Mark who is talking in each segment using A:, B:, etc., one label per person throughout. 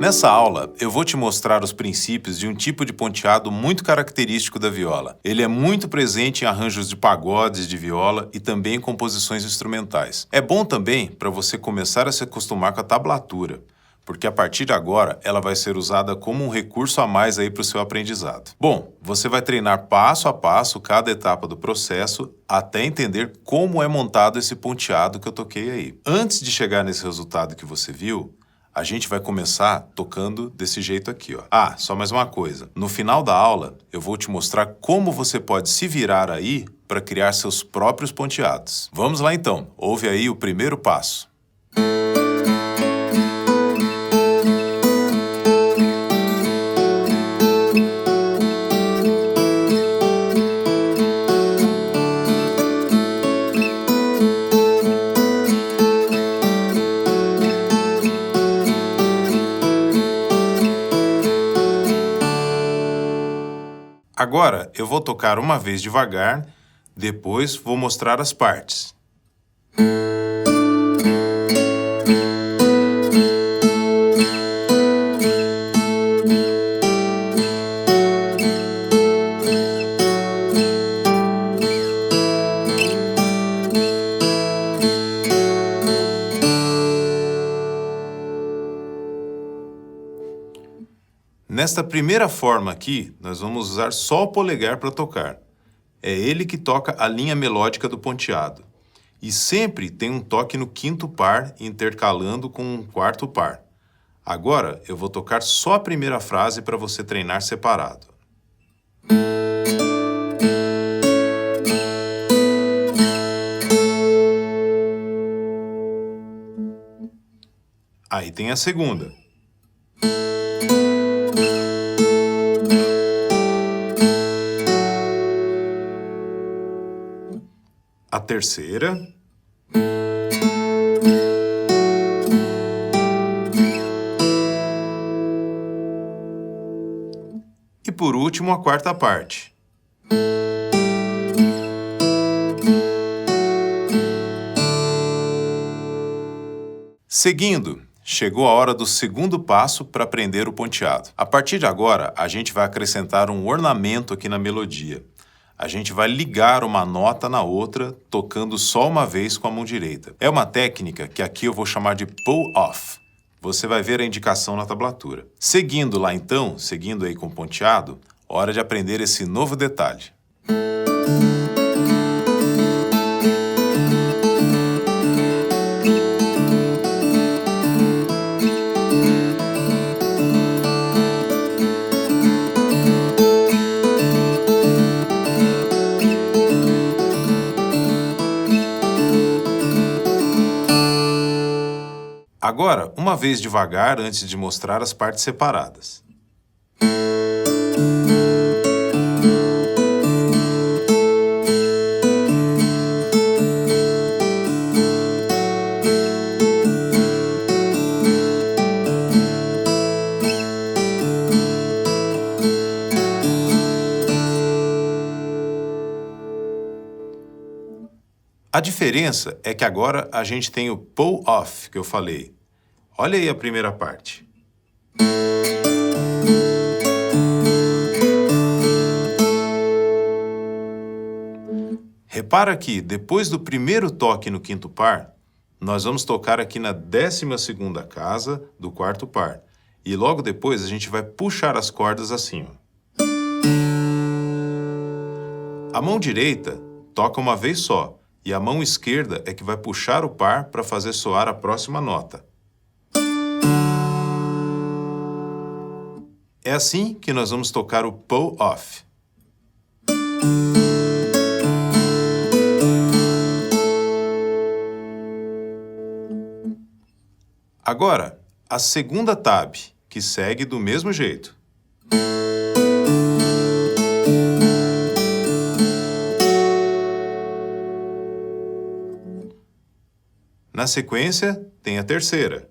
A: Nessa aula, eu vou te mostrar os princípios de um tipo de ponteado muito característico da viola. Ele é muito presente em arranjos de pagodes de viola e também em composições instrumentais. É bom também para você começar a se acostumar com a tablatura, porque a partir de agora ela vai ser usada como um recurso a mais aí para o seu aprendizado. Bom, você vai treinar passo a passo cada etapa do processo até entender como é montado esse ponteado que eu toquei aí. Antes de chegar nesse resultado que você viu, a gente vai começar tocando desse jeito aqui, ó. Ah, só mais uma coisa. No final da aula, eu vou te mostrar como você pode se virar aí para criar seus próprios ponteados. Vamos lá então. Ouve aí o primeiro passo. Agora, eu vou tocar uma vez devagar, depois vou mostrar as partes. Nesta primeira forma aqui, nós vamos usar só o polegar para tocar. É ele que toca a linha melódica do ponteado. E sempre tem um toque no quinto par, intercalando com um quarto par. Agora, eu vou tocar só a primeira frase para você treinar separado. Aí tem a segunda. A terceira. E por último, a quarta parte. Seguindo, chegou a hora do segundo passo para aprender o ponteado. A partir de agora, a gente vai acrescentar um ornamento aqui na melodia. A gente vai ligar uma nota na outra, tocando só uma vez com a mão direita. É uma técnica que aqui eu vou chamar de pull-off. Você vai ver a indicação na tablatura. Seguindo lá então, seguindo aí com o ponteado, hora de aprender esse novo detalhe. Agora, uma vez devagar antes de mostrar as partes separadas. A diferença é que agora a gente tem o pull-off que eu falei. Olha aí a primeira parte. Repara que, depois do primeiro toque no quinto par, nós vamos tocar aqui na 12ª casa do quarto par. E logo depois a gente vai puxar as cordas assim. A mão direita toca uma vez só, e a mão esquerda é que vai puxar o par para fazer soar a próxima nota. É assim que nós vamos tocar o pull-off. Agora, a segunda tab, que segue do mesmo jeito. Na sequência, tem a terceira.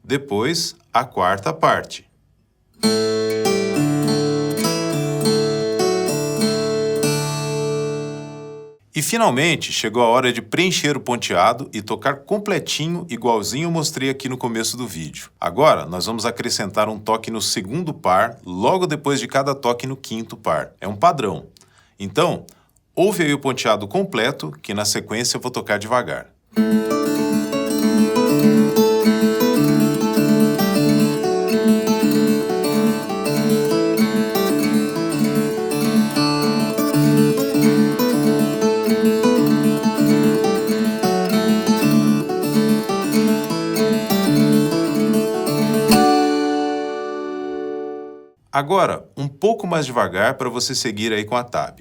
A: Depois, a quarta parte. E finalmente, chegou a hora de preencher o ponteado e tocar completinho, igualzinho eu mostrei aqui no começo do vídeo. Agora, nós vamos acrescentar um toque no segundo par, logo depois de cada toque no quinto par. É um padrão. Então, ouve aí o ponteado completo, que na sequência eu vou tocar devagar. Agora, um pouco mais devagar para você seguir aí com a tab.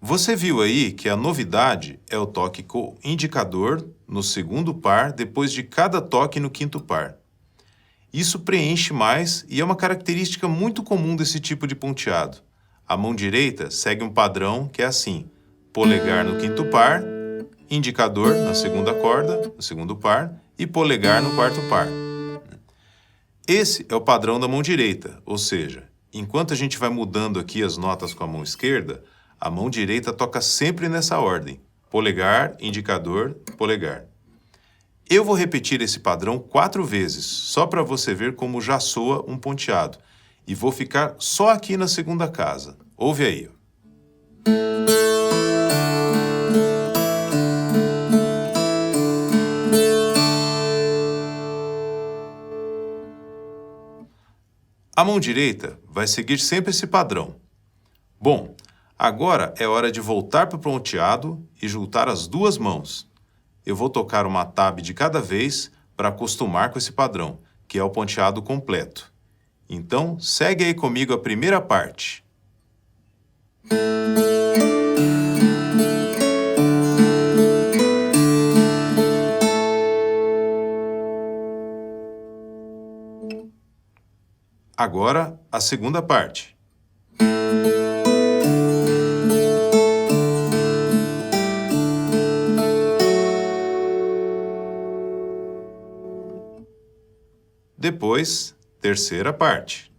A: Você viu aí que a novidade é o toque com indicador no segundo par, depois de cada toque no quinto par. Isso preenche mais e é uma característica muito comum desse tipo de ponteado. A mão direita segue um padrão que é assim: polegar no quinto par, indicador na segunda corda, no segundo par, e polegar no quarto par. Esse é o padrão da mão direita, ou seja, enquanto a gente vai mudando aqui as notas com a mão esquerda, a mão direita toca sempre nessa ordem: polegar, indicador, polegar. Eu vou repetir esse padrão 4 vezes, só para você ver como já soa um ponteado. E vou ficar só aqui na segunda casa. Ouve aí. A mão direita vai seguir sempre esse padrão. Bom, agora é hora de voltar para o ponteado e juntar as duas mãos. Eu vou tocar uma tab de cada vez para acostumar com esse padrão, que é o ponteado completo. Então, segue aí comigo a primeira parte. Agora, a segunda parte. Depois, terceira parte.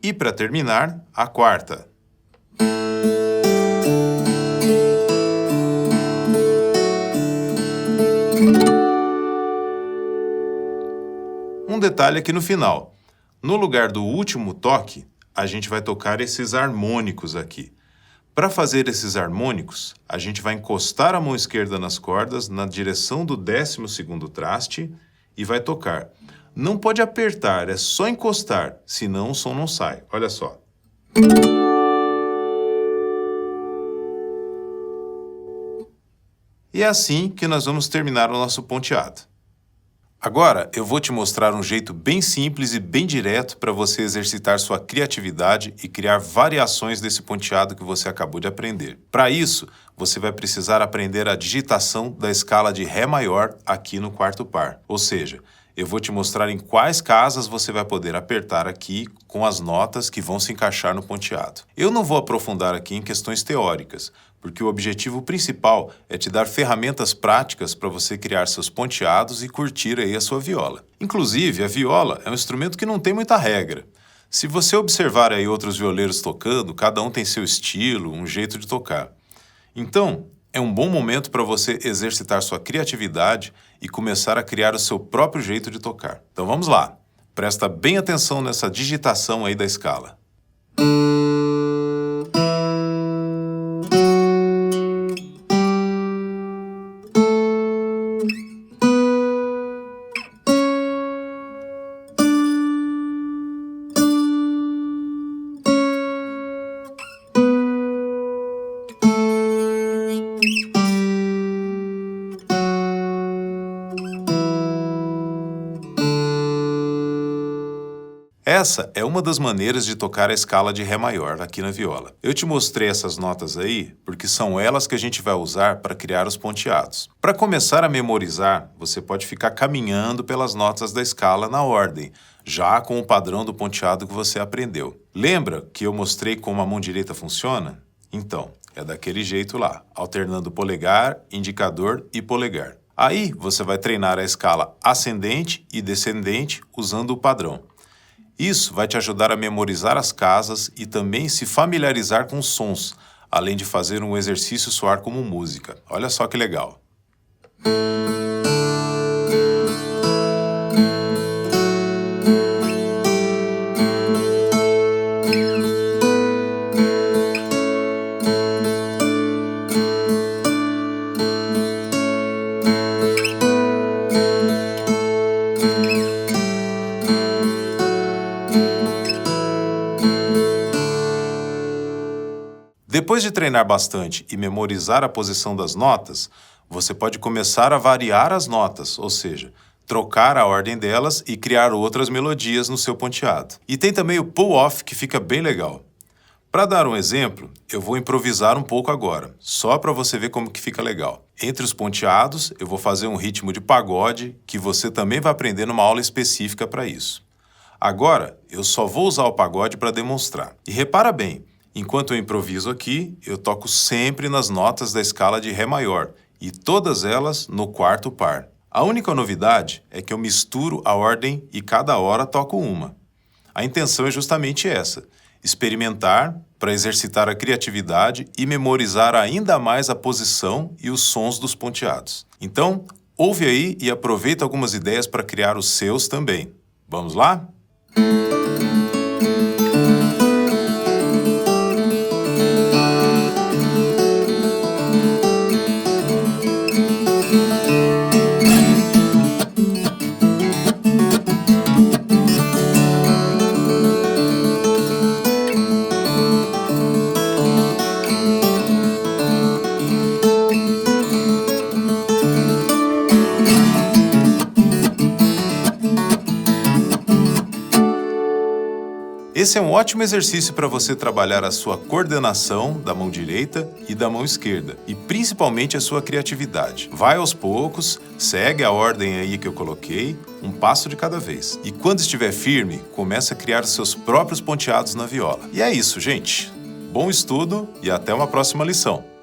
A: E para terminar, a quarta. Um detalhe aqui no final. No lugar do último toque, a gente vai tocar esses harmônicos aqui. Para fazer esses harmônicos, a gente vai encostar a mão esquerda nas cordas na direção do 12º traste e vai tocar. Não pode apertar, é só encostar, senão o som não sai. Olha só. E é assim que nós vamos terminar o nosso ponteado. Agora, eu vou te mostrar um jeito bem simples e bem direto para você exercitar sua criatividade e criar variações desse ponteado que você acabou de aprender. Para isso, você vai precisar aprender a digitação da escala de Ré maior aqui no quarto par. Ou seja, eu vou te mostrar em quais casas você vai poder apertar aqui com as notas que vão se encaixar no ponteado. Eu não vou aprofundar aqui em questões teóricas, porque o objetivo principal é te dar ferramentas práticas para você criar seus ponteados e curtir aí a sua viola. Inclusive, a viola é um instrumento que não tem muita regra. Se você observar aí outros violeiros tocando, cada um tem seu estilo, um jeito de tocar. Então, é um bom momento para você exercitar sua criatividade e começar a criar o seu próprio jeito de tocar. Então vamos lá. Presta bem atenção nessa digitação aí da escala. Essa é uma das maneiras de tocar a escala de Ré maior aqui na viola. Eu te mostrei essas notas aí porque são elas que a gente vai usar para criar os ponteados. Para começar a memorizar, você pode ficar caminhando pelas notas da escala na ordem, já com o padrão do ponteado que você aprendeu. Lembra que eu mostrei como a mão direita funciona? Então, é daquele jeito lá, alternando polegar, indicador e polegar. Aí você vai treinar a escala ascendente e descendente usando o padrão. Isso vai te ajudar a memorizar as casas e também se familiarizar com os sons, além de fazer um exercício soar como música. Olha só que legal! Depois de treinar bastante e memorizar a posição das notas, você pode começar a variar as notas, ou seja, trocar a ordem delas e criar outras melodias no seu ponteado. E tem também o pull-off, que fica bem legal. Para dar um exemplo, eu vou improvisar um pouco agora, só para você ver como que fica legal. Entre os ponteados, eu vou fazer um ritmo de pagode, que você também vai aprender numa aula específica para isso. Agora, eu só vou usar o pagode para demonstrar. E repara bem, enquanto eu improviso aqui, eu toco sempre nas notas da escala de Ré maior, e todas elas no quarto par. A única novidade é que eu misturo a ordem e cada hora toco uma. A intenção é justamente essa, experimentar para exercitar a criatividade e memorizar ainda mais a posição e os sons dos ponteados. Então, ouve aí e aproveita algumas ideias para criar os seus também. Vamos lá? Esse é um ótimo exercício para você trabalhar a sua coordenação da mão direita e da mão esquerda, e principalmente a sua criatividade. Vai aos poucos, segue a ordem aí que eu coloquei, um passo de cada vez. E quando estiver firme, comece a criar os seus próprios ponteados na viola. E é isso, gente. Bom estudo e até uma próxima lição.